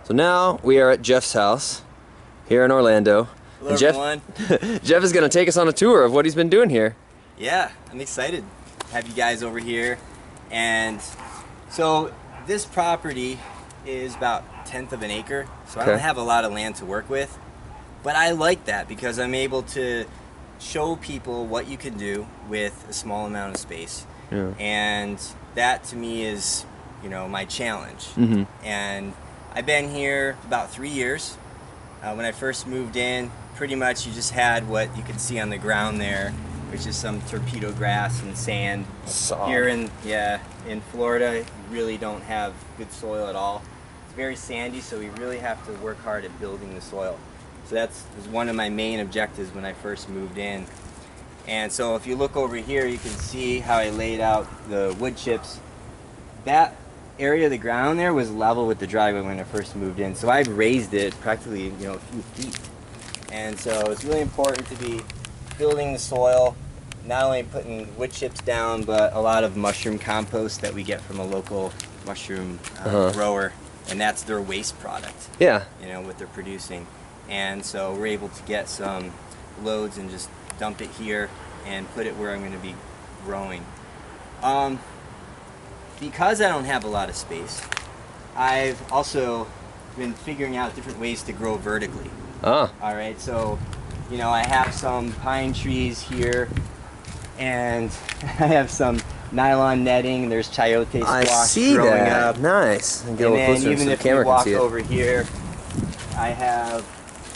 So now we are at Jeff's house here in Orlando. Hello, and Jeff, everyone. Jeff is going to take us on a tour of what he's been doing here. Yeah, I'm excited to have you guys over here. And so this property is about 1/10 of an acre, so I don't have a lot of land to work with. But I like that because I'm able to show people what you can do with a small amount of space. Yeah. And that to me is, you know, my challenge. Mm-hmm. And I've been here about 3 years. When I first moved in, pretty much you just had what you can see on the ground there, which is some torpedo grass and sand. Here in Florida, you really don't have good soil at all. It's very sandy, so we really have to work hard at building the soil. So that was one of my main objectives when I first moved in. And so if you look over here, you can see how I laid out the wood chips. That area of the ground there was level with the driveway when I first moved in. So I've raised it practically, you know, a few feet. And so it's really important to be building the soil, not only putting wood chips down, but a lot of mushroom compost that we get from a local mushroom grower. And that's their waste product. Yeah. You know, what they're producing. And so we're able to get some loads and just dump it here and put it where I'm going to be growing. Because I don't have a lot of space, I've also been figuring out different ways to grow vertically. Alright, so, you know, I have some pine trees here, and I have some nylon netting. There's chayote squash growing up. Nice. And then even if you walk over here, I have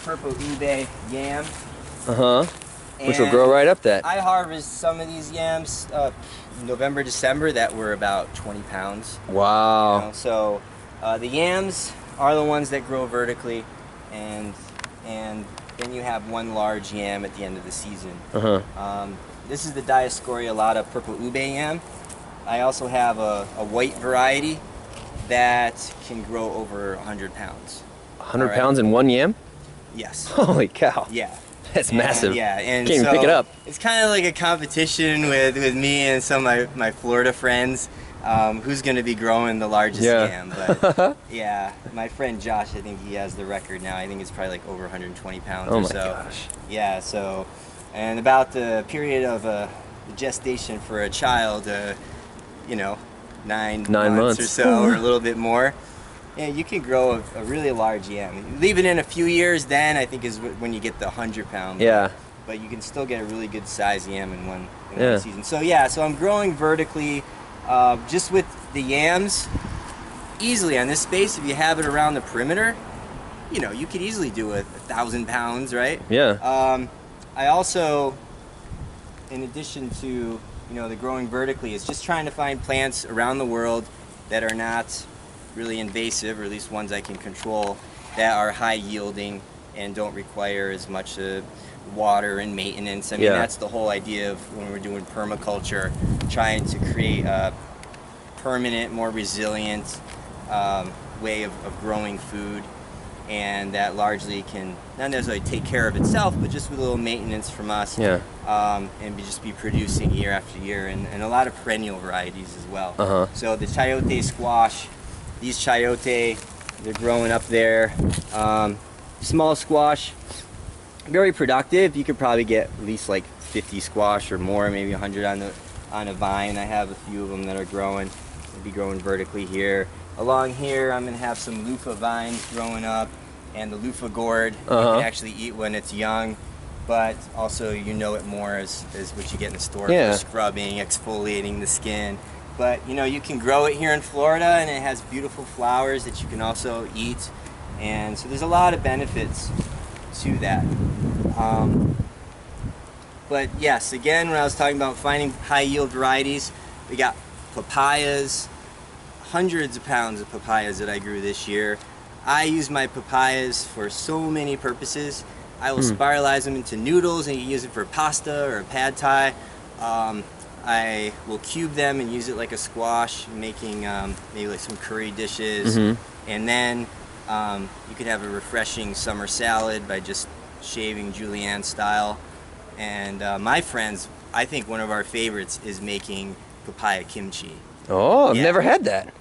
purple ube yam. Which will grow right up that. I harvest some of these yams November, December that were about 20 pounds. Wow. You know, so the yams are the ones that grow vertically, and then you have one large yam at the end of the season. This is the Dioscoriolata purple ube yam. I also have a white variety that can grow over 100 pounds. 100 pounds in one yam? Yes. Holy cow. Yeah. That's massive. Yeah, and can't even pick it up. It's kind of like a competition with me and some of my Florida friends. Who's going to be growing the largest yam? But yeah, my friend Josh, I think he has the record now. I think it's probably like over 120 pounds or so. Oh my gosh. Yeah, so, and about the period of gestation for a child, you know, 9 months or so, or a little bit more. Yeah, you can grow a really large yam. Leave it in a few years, then I think is when you get the 100-pound. Yeah. But you can still get a really good size yam in one season. So yeah, so I'm growing vertically, just with the yams, easily on this space. If you have it around the perimeter, you know, you could easily do 1,000 pounds, right? Yeah. I also, in addition to, you know, the growing vertically, is just trying to find plants around the world that are not really invasive, or at least ones I can control, that are high yielding and don't require as much water and maintenance. I mean, that's the whole idea of when we're doing permaculture, trying to create a permanent, more resilient way of growing food, and that largely can not necessarily take care of itself, but just with a little maintenance from us, and just be producing year after year, and a lot of perennial varieties as well. So the chayote squash, these chayote, they're growing up there. Small squash, very productive. You could probably get at least like 50 squash or more, maybe 100 on a vine. I have a few of them that are growing. They'll be growing vertically here. Along here, I'm gonna have some loofah vines growing up, and the loofah gourd you can actually eat when it's young, but also you know it more as what you get in the store for scrubbing, exfoliating the skin. But you know, you can grow it here in Florida, and it has beautiful flowers that you can also eat, and so there's a lot of benefits to that. But yes, again, when I was talking about finding high yield varieties, we got papayas, hundreds of pounds of papayas that I grew this year. I use my papayas for so many purposes. I will spiralize them into noodles, and you can use it for pasta or pad thai. I will cube them and use it like a squash, making maybe like some curry dishes. And then you could have a refreshing summer salad by just shaving julienne style. And my friends, I think one of our favorites is making papaya kimchi. Oh, I've never had that.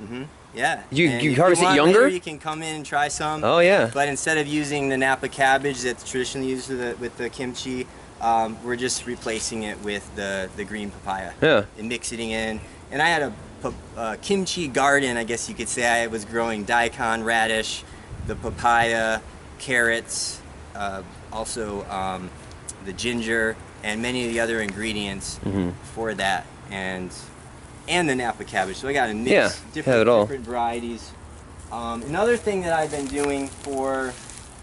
Yeah. You And if harvest it want younger? later, you can come in and try some. Oh yeah. But instead of using the Napa cabbage that's traditionally used with the kimchi, we're just replacing it with the green papaya. Yeah. And mixing it in. And I had a kimchi garden, I guess you could say. I was growing daikon, radish, the papaya, carrots, also the ginger, and many of the other ingredients for that, and the Napa cabbage. So I got to mix different varieties. Another thing that I've been doing for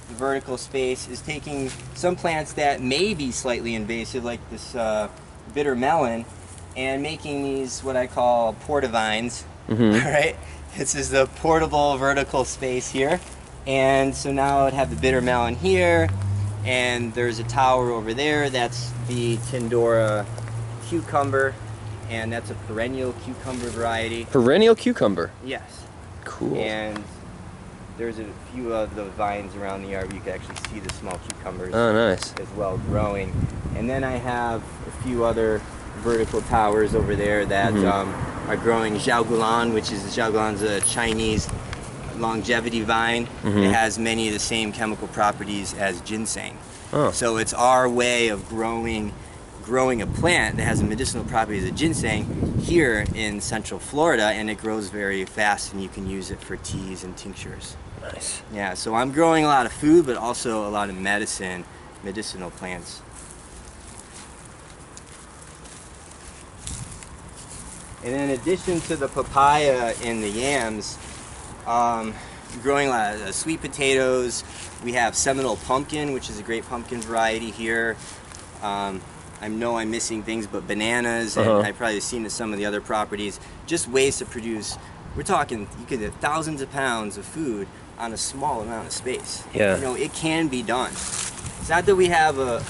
the vertical space is taking some plants that may be slightly invasive, like this bitter melon, and making these what I call portavines. All right, this is the portable vertical space here, and so now I would have the bitter melon here, and there's a tower over there. That's the Tindora cucumber, and that's a perennial cucumber variety. Perennial cucumber. Yes. Cool. And there's a few of the vines around the yard where you can actually see the small cucumbers. Oh, nice. As well growing. And then I have a few other vertical towers over there that are growing xiaogulan, which is xiaogulan's a Chinese longevity vine. It has many of the same chemical properties as ginseng. Oh. So it's our way of growing a plant that has the medicinal properties of ginseng here in Central Florida, and it grows very fast, and you can use it for teas and tinctures. Nice. Yeah, so I'm growing a lot of food, but also a lot of medicinal plants. And in addition to the papaya and the yams, growing a lot of sweet potatoes. We have Seminole pumpkin, which is a great pumpkin variety here. I know I'm missing things, but bananas, and I've probably seen some of the other properties. Just ways to produce. We're talking, you could have thousands of pounds of food on a small amount of space. Yeah. You know, it can be done. It's not that we have a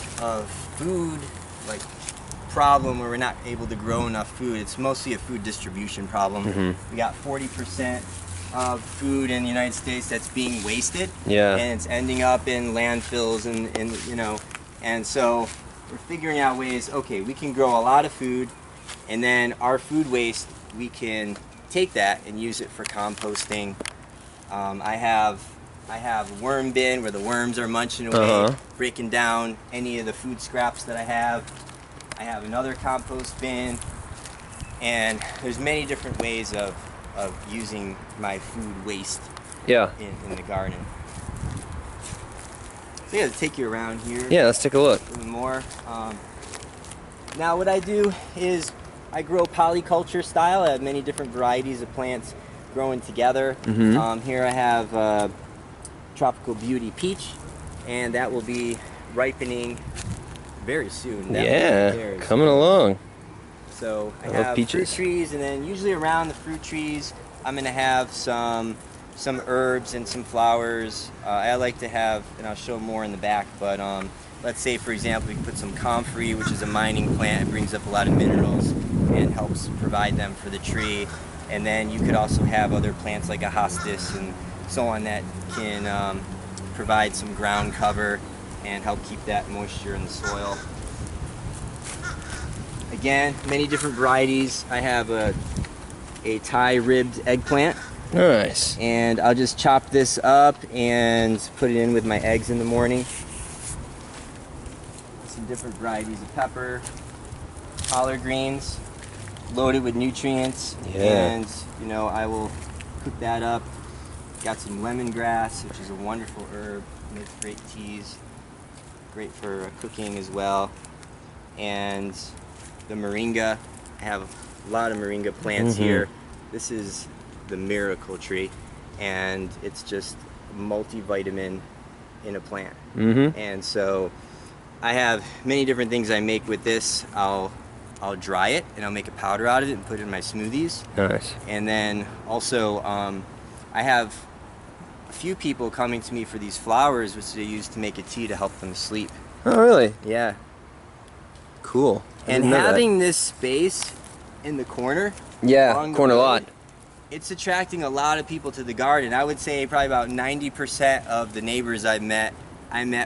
food like problem where we're not able to grow enough food. It's mostly a food distribution problem. We got 40% of food in the United States that's being wasted. Yeah. And it's ending up in landfills and you know, and so we're figuring out ways, okay, we can grow a lot of food, and then our food waste, we can take that and use it for composting. I have a worm bin where the worms are munching away, breaking down any of the food scraps that I have. I have another compost bin, and there's many different ways of using my food waste in the garden. So yeah, to take you around here. Yeah, let's take a look. A little more. Now what I do is I grow polyculture style. I have many different varieties of plants growing together. Here I have Tropical Beauty Peach, and that will be ripening very soon. Coming along. So I love have peaches. fruit trees, and then usually around the fruit trees I'm going to have some herbs and some flowers. I like to have, and I'll show more in the back, but let's say for example we can put some comfrey, which is a mining plant. It brings up a lot of minerals and helps provide them for the tree. And then you could also have other plants like a hostis and so on that can provide some ground cover and help keep that moisture in the soil. Again, many different varieties. I have a Thai ribbed eggplant. Nice. And I'll just chop this up and put it in with my eggs in the morning. Some different varieties of pepper, collard greens, loaded with nutrients. And you know, I will cook that up. Got some lemongrass, which is a wonderful herb, makes great teas, great for cooking as well. And the moringa, I have a lot of moringa plants here. This is the miracle tree, and it's just multivitamin in a plant. And so I have many different things I make with this. I'll dry it and I'll make a powder out of it and put it in my smoothies. Nice. And then also I have a few people coming to me for these flowers, which they use to make a tea to help them sleep. Oh, really? Yeah. Cool. And having this space in the corner, corner lot, it's attracting a lot of people to the garden. I would say probably about 90% of the neighbors I met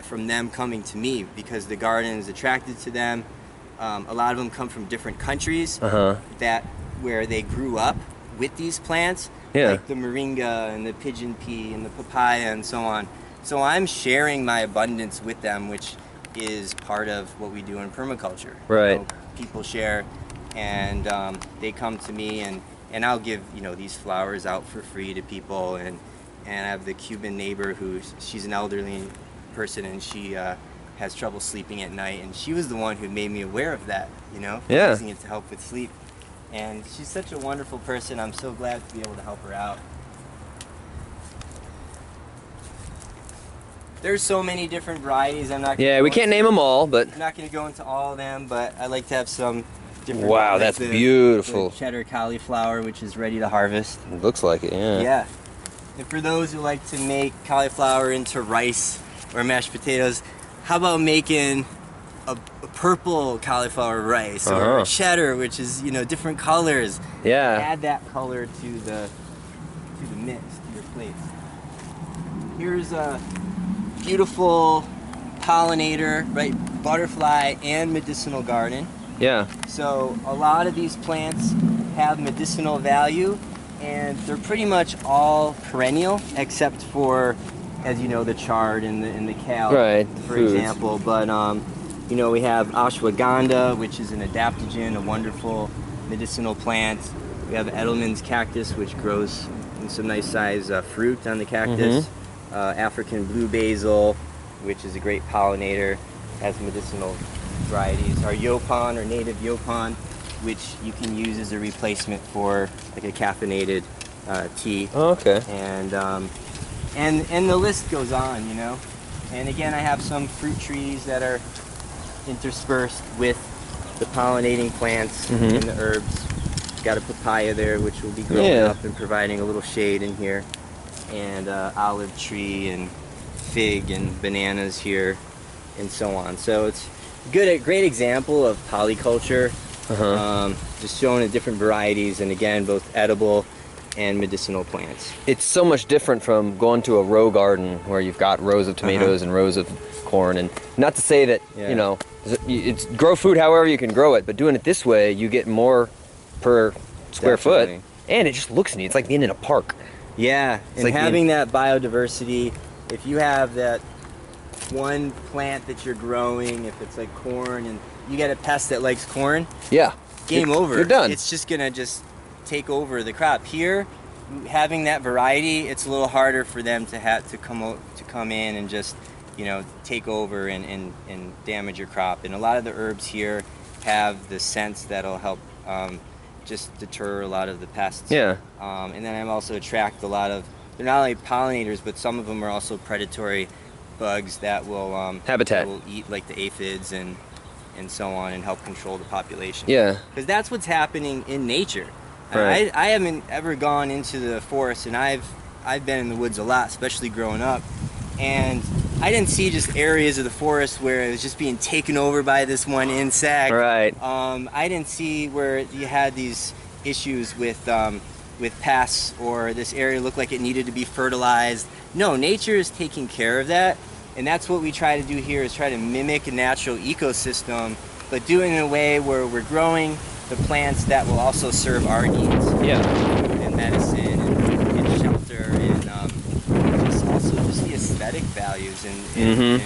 from them coming to me because the garden is attracted to them. A lot of them come from different countries where they grew up with these plants, Yeah. like the moringa and the pigeon pea and the papaya and so on. So I'm sharing my abundance with them, which is part of what we do in permaculture. Right. You know, people share, and they come to me, and I'll give, you know, these flowers out for free to people, and I have the Cuban neighbor she's an elderly person, and she has trouble sleeping at night, and she was the one who made me aware of that, you know, Yeah. using it to help with sleep. And she's such a wonderful person. I'm so glad to be able to help her out. There's so many different varieties. We can't name them all, but I'm not going to go into all of them, but I like to have some different. wow, like that's the beautiful. cheddar cauliflower, which is ready to harvest. It looks like it, yeah. Yeah. And for those who like to make cauliflower into rice or mashed potatoes, how about making a purple cauliflower rice or a cheddar, which is, you know, different colors. Yeah. Add that color to the mix, to your plates. Here's a beautiful pollinator, right? Butterfly and medicinal garden. Yeah. So a lot of these plants have medicinal value, and they're pretty much all perennial except for, as you know, the chard and the kale, right, for foods. example. But you know, we have ashwagandha, which is an adaptogen, a wonderful medicinal plant. We have Edelman's cactus, which grows in some nice size fruit on the cactus. African blue basil, which is a great pollinator, has medicinal varieties. Our yopon, or native yopon, which you can use as a replacement for like a caffeinated tea. Oh, okay. And the list goes on, you know. And again, I have some fruit trees that are interspersed with the pollinating plants and the herbs. Got a papaya there, which will be growing up and providing a little shade in here. And olive tree and fig and bananas here, and so on. So it's a great example of polyculture, just showing the different varieties, and again, both edible and medicinal plants. It's so much different from going to a row garden where you've got rows of tomatoes and rows of corn, and not to say that, you know, it's grow food however you can grow it, but doing it this way, you get more per square foot, and it just looks neat. It's like being in a park. Yeah, and like having that biodiversity, if you have that one plant that you're growing, if it's like corn, and you get a pest that likes corn, game over. You're done. It's just gonna take over the crop. Here, having that variety, it's a little harder for them to come in and just, you know, take over and damage your crop. And a lot of the herbs here have the scents that'll help just deter a lot of the pests. Yeah. And then I also attract a lot of, they're not only pollinators, but some of them are also predatory bugs that will habitat, that will eat like the aphids and so on, and help control the population. Yeah. Because that's what's happening in nature. Right. I haven't ever gone into the forest, and I've been in the woods a lot, especially growing up, and I didn't see just areas of the forest where it was just being taken over by this one insect. Right. I didn't see where you had these issues with pests, or this area looked like it needed to be fertilized. No, nature is taking care of that, and that's what we try to do here, is try to mimic a natural ecosystem, but do it in a way where we're growing the plants that will also serve our needs. Yeah. Food and medicine and shelter, and just the aesthetic values, and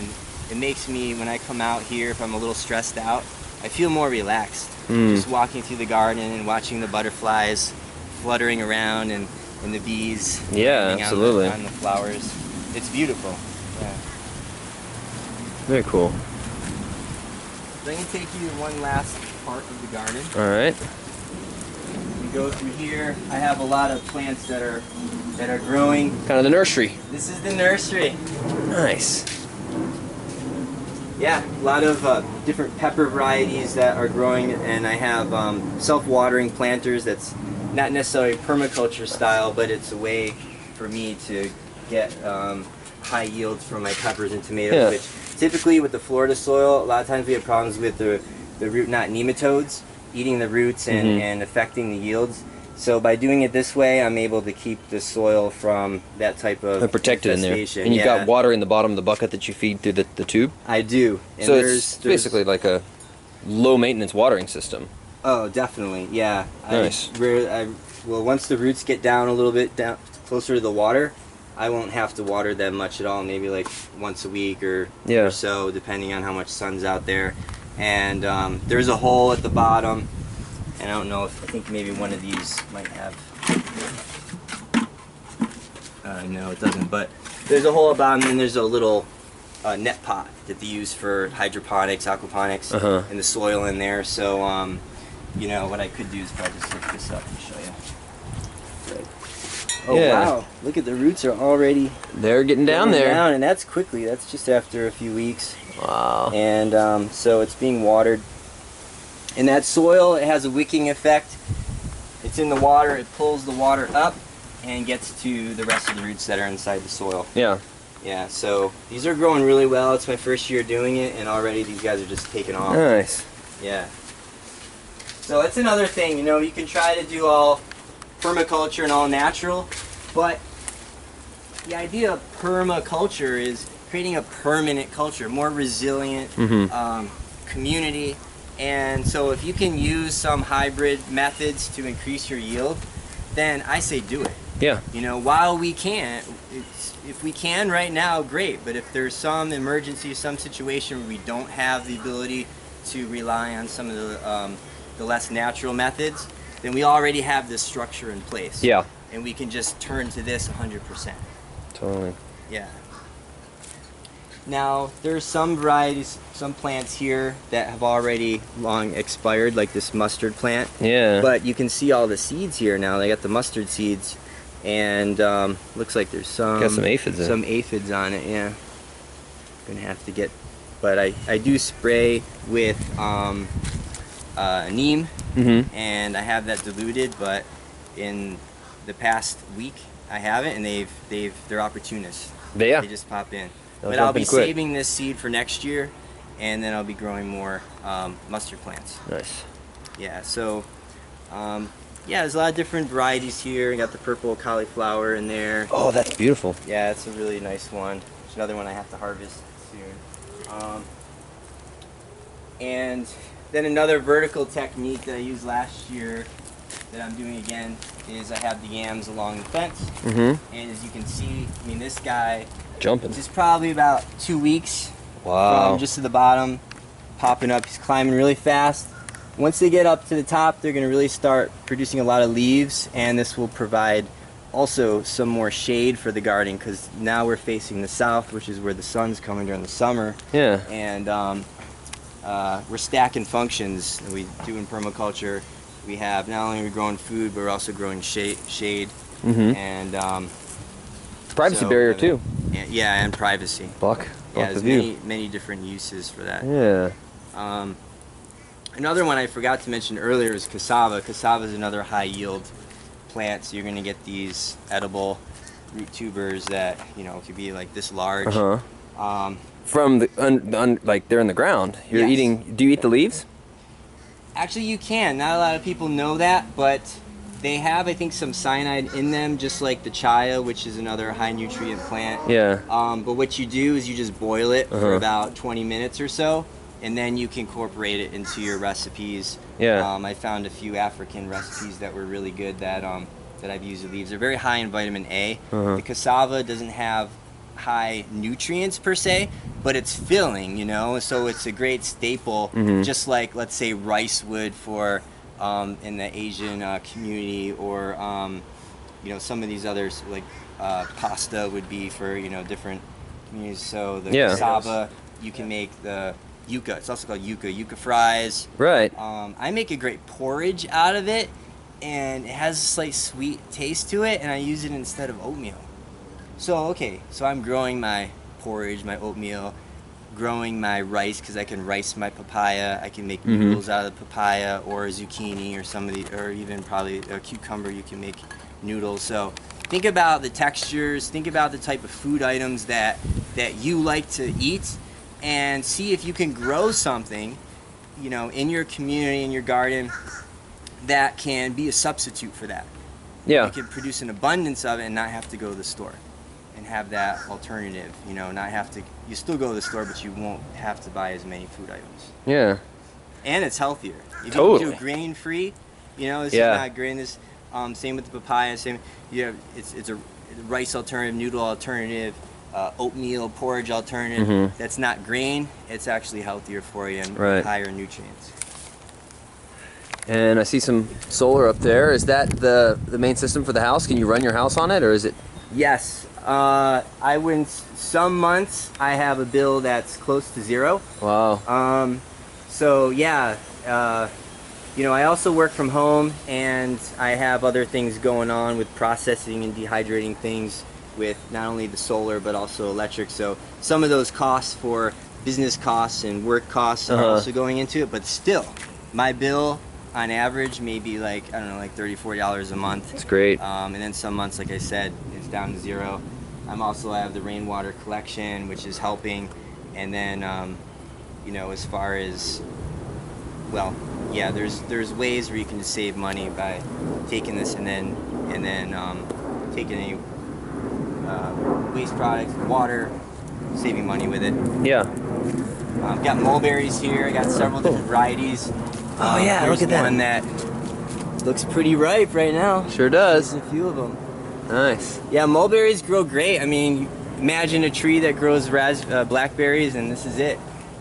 it makes me, when I come out here, if I'm a little stressed out, I feel more relaxed. Just walking through the garden and watching the butterflies fluttering around, and the bees absolutely on the flowers. It's beautiful. Yeah. Very cool. So I can take you to one last part of the garden. All right. You go through here. I have a lot of plants that are growing. Kind of the nursery. This is the nursery. Nice. Yeah, a lot of different pepper varieties that are growing, and I have self-watering planters. That's not necessarily permaculture style, but it's a way for me to get high yields from my peppers and tomatoes, which typically with the Florida soil, a lot of times we have problems with the root knot nematodes eating the roots and affecting the yields. So by doing it this way, I'm able to keep the soil from that type of protected in there. And you've got water in the bottom of the bucket that you feed through the tube? I do. And so it's basically like a low maintenance watering system. Oh, definitely, yeah. Nice. I Well, once the roots get down a little bit down closer to the water, I won't have to water them much at all. Maybe like once a week or so, depending on how much sun's out there. And there's a hole at the bottom, and I don't know if I think maybe one of these might have. No, it doesn't. But there's a hole at the bottom, and there's a little net pot that they use for hydroponics, aquaponics, and the soil in there. So, you know, what I could do is probably just lift this up and show you. Right. Oh wow! Look at the roots are already. They're getting down there. Down, and that's quickly. That's just after a few weeks. Wow. And so it's being watered. And that soil, it has a wicking effect. It's in the water. It pulls the water up and gets to the rest of the roots that are inside the soil. Yeah. Yeah, so these are growing really well. It's my first year doing it, and already these guys are just taking off. Nice. Yeah. So that's another thing, you know, you can try to do all permaculture and all natural, but the idea of permaculture is creating a permanent culture, more resilient community. And so if you can use some hybrid methods to increase your yield, then I say do it. Yeah. You know, while we can't, if we can right now, great. But if there's some emergency, some situation where we don't have the ability to rely on some of the less natural methods, then we already have this structure in place. Yeah. And we can just turn to this 100%. Totally. Yeah. Now, there's some varieties, some plants here that have already long expired, like this mustard plant. Yeah. But you can see all the seeds here now. They got the mustard seeds, and looks like there's some. Got some aphids in it. Some aphids on it, yeah. Gonna have to get, but I do spray with neem, and I have that diluted. But in the past week, I haven't, and they're opportunists. Yeah. They just pop in. They'll But I'll jump in be quick. saving this seed for next year, and then I'll be growing more mustard plants. Nice. Yeah, so yeah, there's a lot of different varieties here. We got the purple cauliflower in there. Oh, that's beautiful. Yeah, it's a really nice one. It's another one I have to harvest soon. And then another vertical technique that I used last year that I'm doing again is I have the yams along the fence. And as you can see, I mean, this guy Jumping. is probably about 2 weeks Wow. from just to the bottom, popping up. He's climbing really fast. Once they get up to the top, they're going to really start producing a lot of leaves, and this will provide also some more shade for the garden, because now we're facing the south, which is where the sun's coming during the summer. Yeah. And we're stacking functions that we do in permaculture. We have not only are we growing food, but we're also growing shade. And Privacy so, barrier too. Yeah, and privacy. Block Yeah, the there's view. many different uses for that. Yeah. Another one I forgot to mention earlier is cassava. Cassava is another high yield plant, so you're going to get these edible root tubers that, you know, could be like this large. From the like they're in the ground. You're Yes. eating. Do you eat the leaves? Actually, you can. Not a lot of people know that, but they have, I think, some cyanide in them, just like the chaya, which is another high nutrient plant. Yeah. But what you do is you just boil it for about 20 minutes or so, and then you can incorporate it into your recipes. Yeah. I found a few African recipes that were really good that that I've used the leaves. They're very high in vitamin A. The cassava doesn't have high nutrients per se, but it's filling, you know, so it's a great staple, just like, let's say, rice would for in the Asian community, or you know, some of these others, like pasta would be for, you know, different communities. So the cassava, you can make the yuca. It's also called yuca fries. Right. I make a great porridge out of it, and it has a slight sweet taste to it, and I use it instead of oatmeal. So okay, so I'm growing my porridge, my oatmeal, growing my rice, because I can rice my papaya. I can make noodles out of the papaya, or a zucchini, or some of the, or even probably a cucumber. You can make noodles. So think about the textures. Think about the type of food items that you like to eat, and see if you can grow something, you know, in your community, in your garden, that can be a substitute for that. Yeah. You can produce an abundance of it and not have to go to the store, and have that alternative, you know, not have to, you still go to the store, but you won't have to buy as many food items. Yeah. And it's healthier. If Totally. you can do grain free, you know, this is not grain, this, Same with the papaya. Same. It's a rice alternative, noodle alternative, oatmeal porridge alternative. That's not grain. It's actually healthier for you and higher nutrients. And I see some solar up there. Is that the main system for the house? Can you run your house on it, or is it? Yes. I wouldn't. Some months I have a bill that's close to zero. Wow. So yeah. You know, I also work from home, and I have other things going on with processing and dehydrating things with not only the solar but also electric. So some of those costs for business costs and work costs are also going into it. But still, my bill on average may be like, I don't know, like $30-40 a month. That's great. And then some months, like I said, it's down to zero. I have the rainwater collection, which is helping. And then, you know, as far as, well, yeah, there's ways where you can just save money by taking this and then taking any waste products, water, saving money with it. Yeah. Got mulberries here. I got several different varieties. Oh yeah, look at that. One that looks pretty ripe right now. Sure does. There's a few of them. Nice. Yeah, mulberries grow great. I mean, imagine a tree that grows blackberries, and this is it.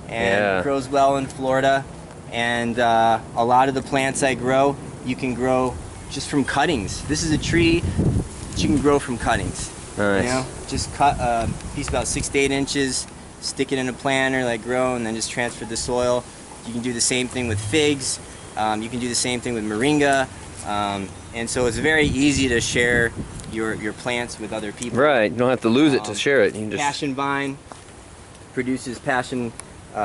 And it grows well in Florida. And a lot of the plants I grow, you can grow just from cuttings. This is a tree that you can grow from cuttings. Nice. You know, just cut a piece about 6 to 8 inches, stick it in a planter, let it grow, and then just transfer the soil. You can do the same thing with figs. You can do the same thing with moringa. And so it's very easy to share your plants with other people. Right. You don't have to lose it to share it. You can just... Passion vine produces passion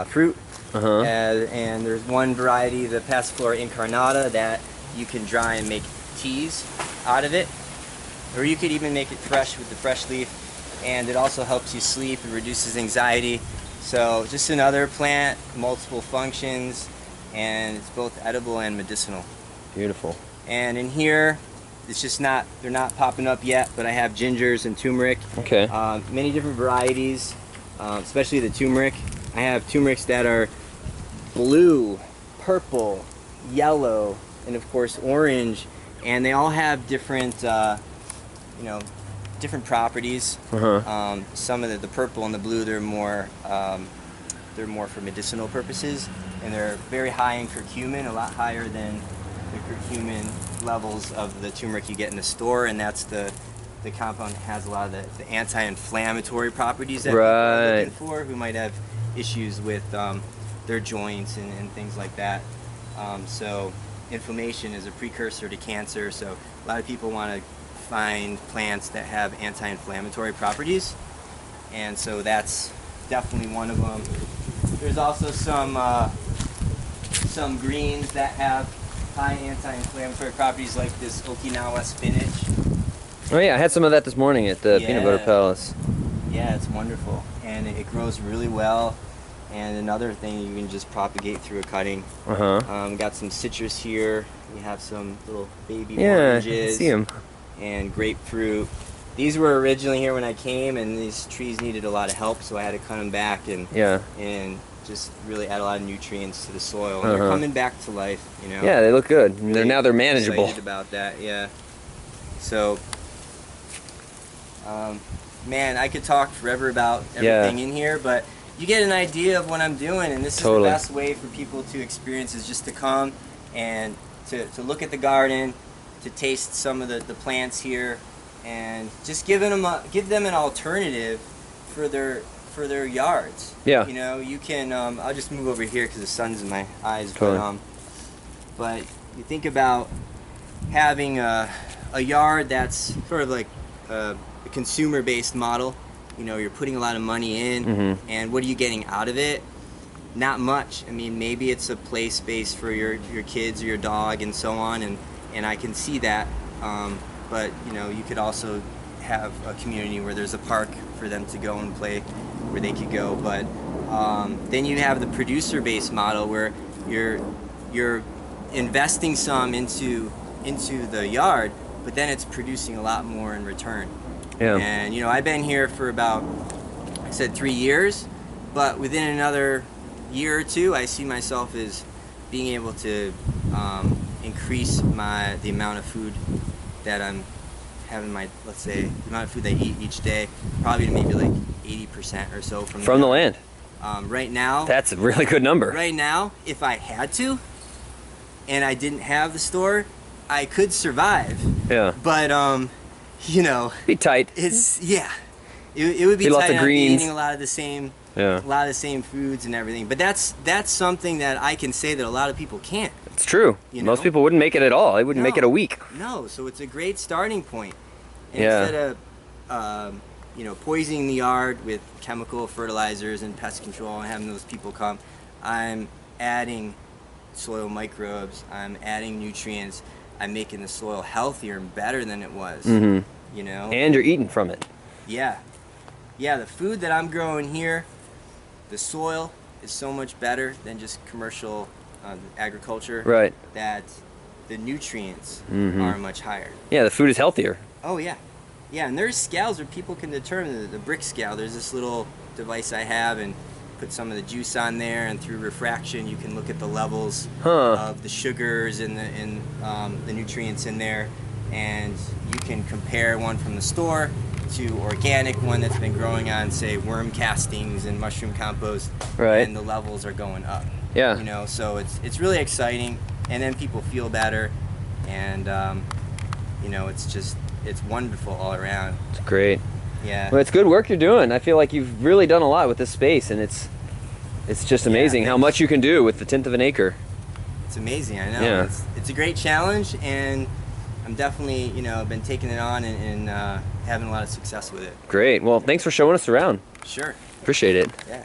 fruit. And there's one variety, the Passiflora incarnata, that you can dry and make teas out of it. Or you could even make it fresh with the fresh leaf. And it also helps you sleep. It reduces anxiety. So just another plant, multiple functions, and it's both edible and medicinal. Beautiful. And in here, it's just not, they're not popping up yet, but I have gingers and turmeric. Okay. Many different varieties, especially the turmeric. I have turmerics that are blue, purple, yellow, and of course orange, and they all have different, you know, different properties. Some of the purple and the blue, they're more for medicinal purposes, and they're very high in curcumin, a lot higher than the curcumin levels of the turmeric you get in the store, and that's the compound that has a lot of the anti-inflammatory properties that people are looking for, who might have issues with their joints and things like that. So inflammation is a precursor to cancer, so a lot of people want to find plants that have anti-inflammatory properties, and so that's definitely one of them. There's also some greens that have high anti-inflammatory properties, like this Okinawa spinach. Oh yeah, I had some of that this morning at the Peanut Butter Palace. Yeah, it's wonderful, and it grows really well. And another thing, you can just propagate through a cutting. Got some citrus here. We have some little baby oranges. Yeah, I see them. And grapefruit. These were originally here when I came, and these trees needed a lot of help, so I had to cut them back and just really add a lot of nutrients to the soil. And they're coming back to life, you know. Yeah, they look good. Really they're manageable. Excited about that, yeah. So, man, I could talk forever about everything in here, but you get an idea of what I'm doing, and this is the best way for people to experience, is just to come and to look at the garden, to taste some of the plants here, and just give them an alternative for their yards. Yeah. You know, you can. I'll just move over here because the sun's in my eyes. But you think about having a yard that's sort of like a consumer-based model. You know, you're putting a lot of money in, and what are you getting out of it? Not much. I mean, maybe it's a play space for your kids or your dog and so on, and I can see that. But you know, you could also have a community where there's a park for them to go and play, where they could go. But then you have the producer-based model where you're investing some into the yard, but then it's producing a lot more in return. Yeah. And you know, I've been here for about, I said 3 years, but within another year or two, I see myself as being able to increase the amount of food that I'm having my, let's say, the amount of food I eat each day, probably maybe like 80% or so from the land. Right now, That's a really good number. right now, if I had to, and I didn't have the store, I could survive. Yeah. But you know, Be tight. it's it would be Lots tight. of I'd be greens. eating a lot of the same, Yeah. a lot of the same foods and everything. But that's something that I can say that a lot of people can't. It's true. You Most know? people wouldn't make it at all. They wouldn't make it a week. No, so it's a great starting point. And Yeah. instead of you know, poisoning the yard with chemical fertilizers and pest control and having those people come, I'm adding soil microbes, I'm adding nutrients, I'm making the soil healthier and better than it was. Mm-hmm. You know? And you're eating from it. Yeah. Yeah, the food that I'm growing here, the soil is so much better than just commercial agriculture. Right. That the nutrients Mm-hmm. are much higher. Yeah, the food is healthier. Oh yeah, yeah, and there's scales where people can determine the brick scale. There's this little device I have, and put some of the juice on there, and through refraction you can look at the levels of the sugars and the nutrients in there, and you can compare one from the store to organic one that's been growing on, say, worm castings and mushroom compost, Right. and the levels are going up. Yeah. You know, so it's really exciting, and then people feel better, and you know, it's wonderful all around. It's great. Yeah. Well, it's good work you're doing. I feel like you've really done a lot with this space, and it's just amazing how much you can do with the 1/10 of an acre. It's amazing, I know. Yeah. It's a great challenge, and I'm definitely, you know, been taking it on and having a lot of success with it. Great. Well, thanks for showing us around. Sure. Appreciate it. Yeah.